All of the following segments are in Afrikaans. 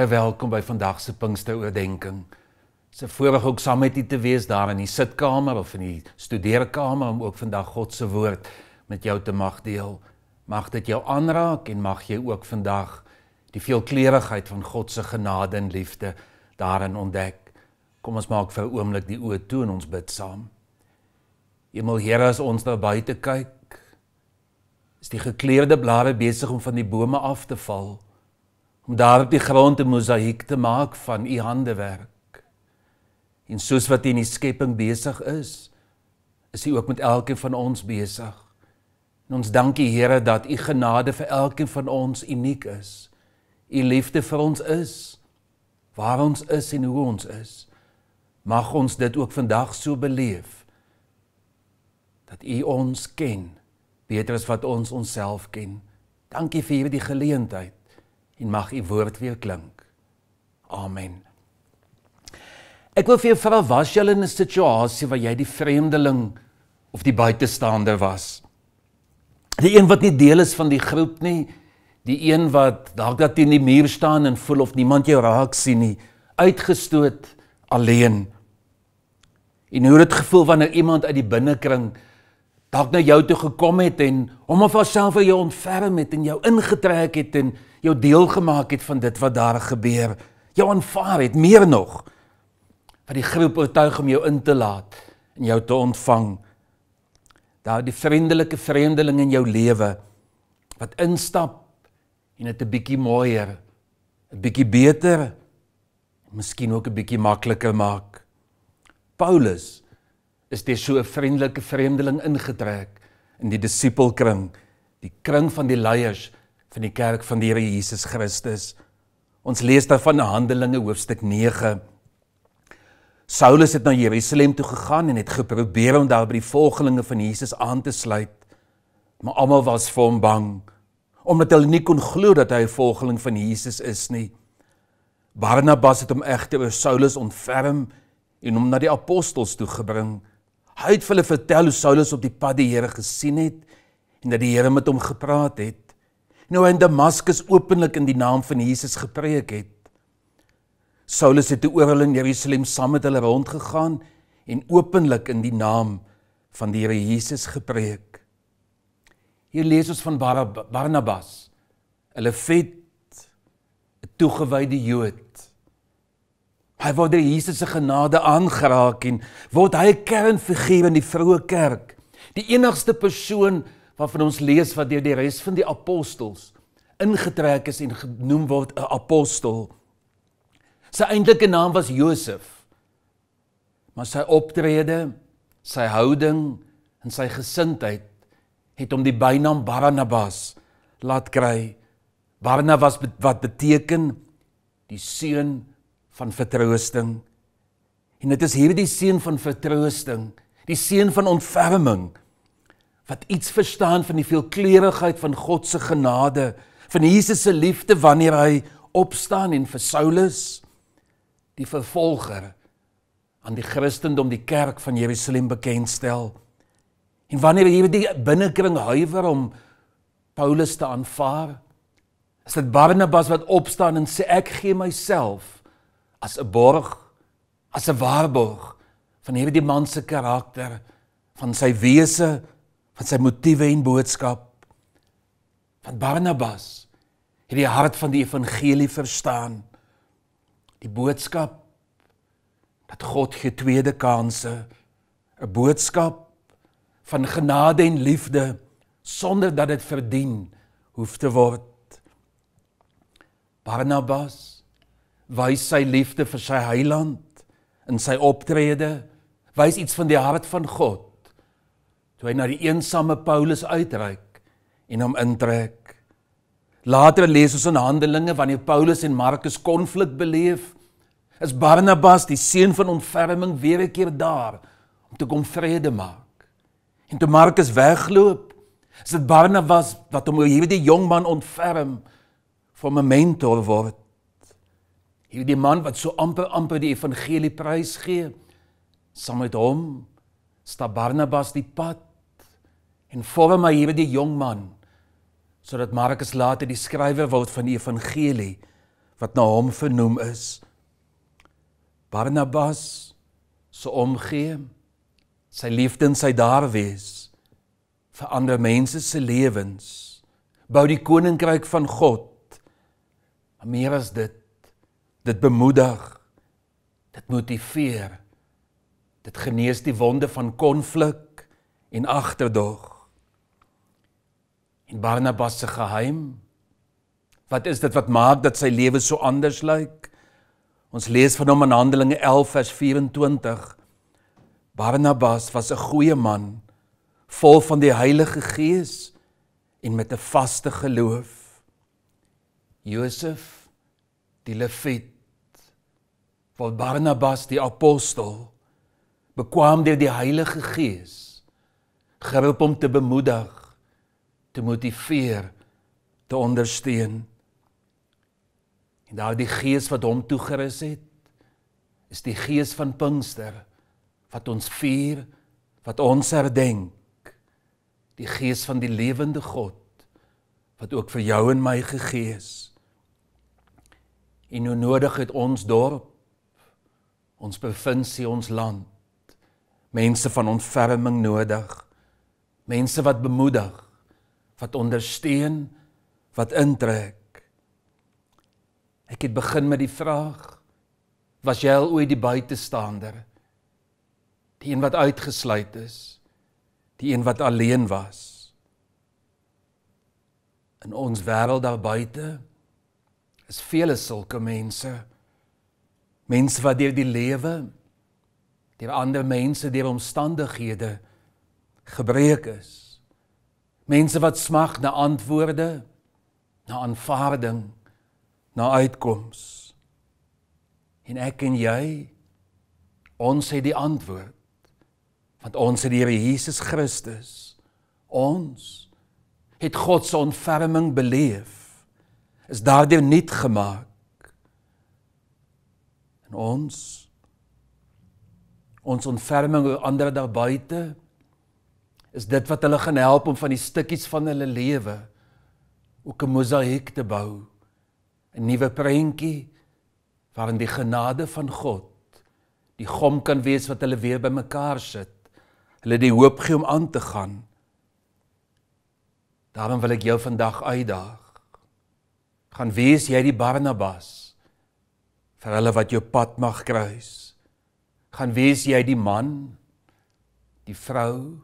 Baie welkom by vandag se Pinksteroordenkings. Dit is 'n voorreg ook saam met u te wees daar in die sitkamer of in die studeerkamer om ook vandag God se woord met jou te mag deel. Mag dit jou aanraak en mag jy ook vandag die veelkleurigheid van God se genade en liefde daarin ontdek. Kom ons maak vir 'n oomblik die oë toe en ons bid saam. Hemel Here, as ons daar buite kyk, is die gekleurde blare besig om van die bome af te val, om daar op die grond 'n mosaïek te maak van u handewerk. En soos wat u in die skepping besig is u ook met elkeen van ons besig. En ons dank u Here dat u genade vir elkeen van ons uniek is. U liefde vir ons is, waar ons is en hoe ons is. Mag ons dit ook vandag so beleef, dat u ons ken, beter as wat ons onsself ken. Dankie vir hierdie geleentheid, en mag u woord weer klink. Amen. Ek wil vir jou vra, was jy in 'n situasie waar jy die vreemdeling of die buitestander was? Die een wat nie deel is van die groep nie, die een wat dalk dat teen die muur staan en voel of niemand jou raak sien nie, uitgestoot, alleen. En hoe het gevoel wanneer iemand uit die binnekring dalk na jou toe gekom het en hom of haarself vir jou ontferm het en jou ingetrek het en jou deel gemaak het van dit wat daar gebeur, jou aanvaar het, meer nog, wat die groep oortuig om jou in te laat en jou te ontvang. Daar die vriendelike vreemdeling in jou lewe, wat instap en het 'n bietjie mooier, 'n bietjie beter, miskien ook 'n bietjie makliker maak. Paulus is deur so 'n vriendelike vreemdeling ingetrek in die disipelkring, die kring van die leiers van die kerk van die Here Jesus Christus. Ons lees daarvan in Handelinge hoofstuk 9. Saulus het na Jerusalem toe gegaan en het geprobeer om daar by die volgelinge van Jesus aan te sluit, maar almal was vir hom bang, omdat hulle nie kon glo dat hy 'n volgeling van Jesus is nie. Barnabas het hom egter oor Saulus ontferm en hom na die apostels toe gebring. Hy het vir hulle vertel hoe Saulus op die pad die Here gesien het en dat die Here met hom gepraat het. En hoe hy in Damaskus openlik in die naam van Jesus gepreek het. Saulus het oral in Jerusalem saam met hulle rondgegaan en openlik in die naam van die Here Jesus gepreek. Hier lees ons van Barnabas, 'n Levit, 'n toegewyde Jood. Hy word deur Jesus se genade aangeraak en word hy 'n kernfiguur in die vroeë kerk. Die enigste persoon waarvan ons lees wat deur die res van die apostels ingetrek is en genoem word 'n apostel. Sy eintlike naam was Josef, maar sy optrede, sy houding en sy gesindheid het hom die bynaam Barnabas laat kry. Barnabas wat beteken die seun van vertroosting. En dit is hierdie seun van vertroosting, die seun van ontferming, wat iets verstaan van die veelkleurigheid van God se genade, van Jesus se liefde wanneer hy opstaan en vir Saulus, die vervolger, aan die Christendom, die kerk van Jerusalem bekendstel. En wanneer hierdie binnekring huiwer om Paulus te aanvaar, is dit Barnabas wat opstaan en sê, ek gee myself as 'n borg, as 'n waarborg van hierdie man se karakter, van sy wese, van sy motiewe en boodskap. Want Barnabas het die hart van die evangelie verstaan. Die boodskap dat God gee tweede kanse, 'n boodskap van genade en liefde, sonder dat dit verdien hoef te word. Barnabas wys sy liefde vir sy heiland in sy optrede, wys iets van die hart van God, toe hy na die eensame Paulus uitreik en hom intrek. Later lees ons in Handelinge, wanneer Paulus en Markus konflik beleef, is Barnabas, die seun van ontferming, weer 'n keer daar, om te kom vrede maak. En toe Markus wegloop, is dit Barnabas wat hom hierdie jong man ontferm, vir 'n mentor word. Hierdie man wat so amper die evangelie prys gee, saam met hom stap Barnabas die pad en vorm hy hierdie jong man, sodat Markus later die skrywer word van die evangelie wat na hom vernoem is. Barnabas se omgee, sy liefde en sy daar wees, vir ander mense se lewens, bou die koninkryk van God. Maar meer as dit bemoedig, dit motiveer, dit genees die wonde van konflik en agterdog. En Barnabas se geheim, wat is dit wat maak dat sy lewe so anders lyk? Ons lees van hom in Handelinge 11 vers 24. Barnabas was 'n goeie man, vol van die Heilige Gees en met 'n vaste geloof. Josef, die Leviet, word Barnabas die apostel, bekwam deur die Heilige Gees, geroep om te bemoedig, te motiveer, te ondersteun. En daardie Gees wat hom toegerus het, is die Gees van Pinkster, wat ons vier, wat ons herdenk. Die Gees van die lewende God, wat ook vir jou en my gegee is. En hoe nodig het ons dorp, ons provinsie, ons land, mense van ontferming nodig, mense wat bemoedig, wat ondersteun, wat intrek. Ek het begin met die vraag, was jy al ooit die buitestander, die een wat uitgesluit is, die een wat alleen was? In ons wêreld daar buite is vele sulke mense, mense wat deur die lewe, deur ander mense, deur omstandighede gebreek is, mense wat smag na antwoorde, na aanvaarding, na uitkoms. En ek en jy, ons het die antwoord, want ons het die Here Jesus Christus, ons het God se ontferming beleef, is daardeur nuut gemaak. En ons ontferming oor ander daar buite, is dit wat hulle gaan help om van die stukkies van hulle lewe ook 'n mosaïek te bou, 'n nuwe prentjie waarin die genade van God die gom kan wees wat hulle weer bymekaar sit, hulle die hoop gee om aan te gaan. Daarom wil ek jou vandag uitdaag. Gaan wees jy die Barnabas vir hulle wat jou pad mag kruis. Gaan wees jy die man, die vrou,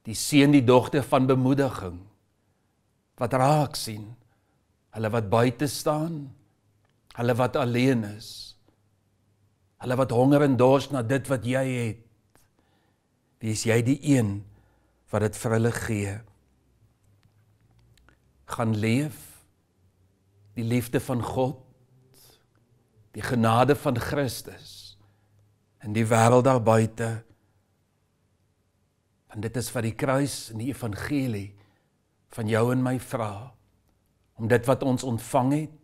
die seun, die dogter van bemoediging, wat raak sien, hulle wat buite staan, hulle wat alleen is, hulle wat honger en dors na dit wat jy het. Wees jy die een wat dit vir hulle gee. Gaan leef die liefde van God, die genade van Christus in die wêreld daar buite. Want dit is wat die kruis en die evangelie van jou en my vra, om dit wat ons ontvang het,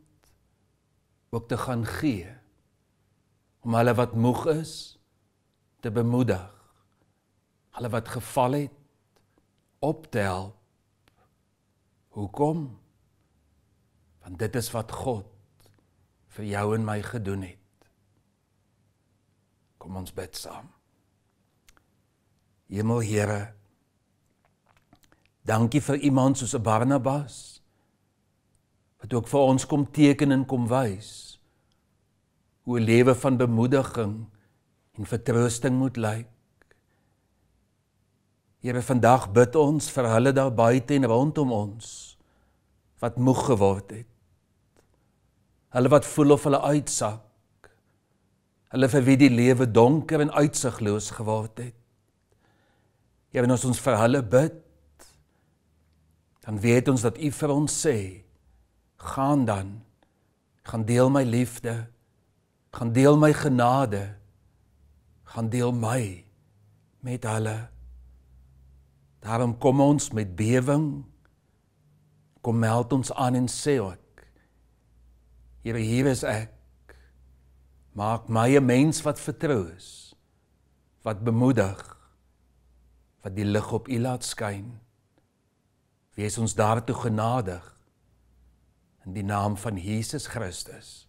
ook te gaan gee, om hulle wat moeg is, te bemoedig, hulle wat geval het, op te help. Hoekom? Want dit is wat God vir jou en my gedoen het. Kom ons bid saam. Hemel Here, dankie vir iemand soos 'n Barnabas, wat ook vir ons kom teken en kom wys, hoe 'n lewe van bemoediging en vertroosting moet lyk. Here, vandag bid ons vir hulle daar buite en rondom ons, wat moeg geword het. Hulle wat voel of hulle uitsak. Hulle vir wie die lewe donker en uitsigloos geword het. Here, en as ons vir hulle bid, dan weet ons dat U vir ons sê, gaan dan, gaan deel my liefde, gaan deel my genade, gaan deel my met hulle. Daarom kom ons met bewing, kom meld ons aan en sê ook, Here, hier is ek, maak my 'n mens wat vertroos, wat bemoedig, wat die lig op U laat skyn. Wees ons daartoe genadig, in die naam van Jesus Christus.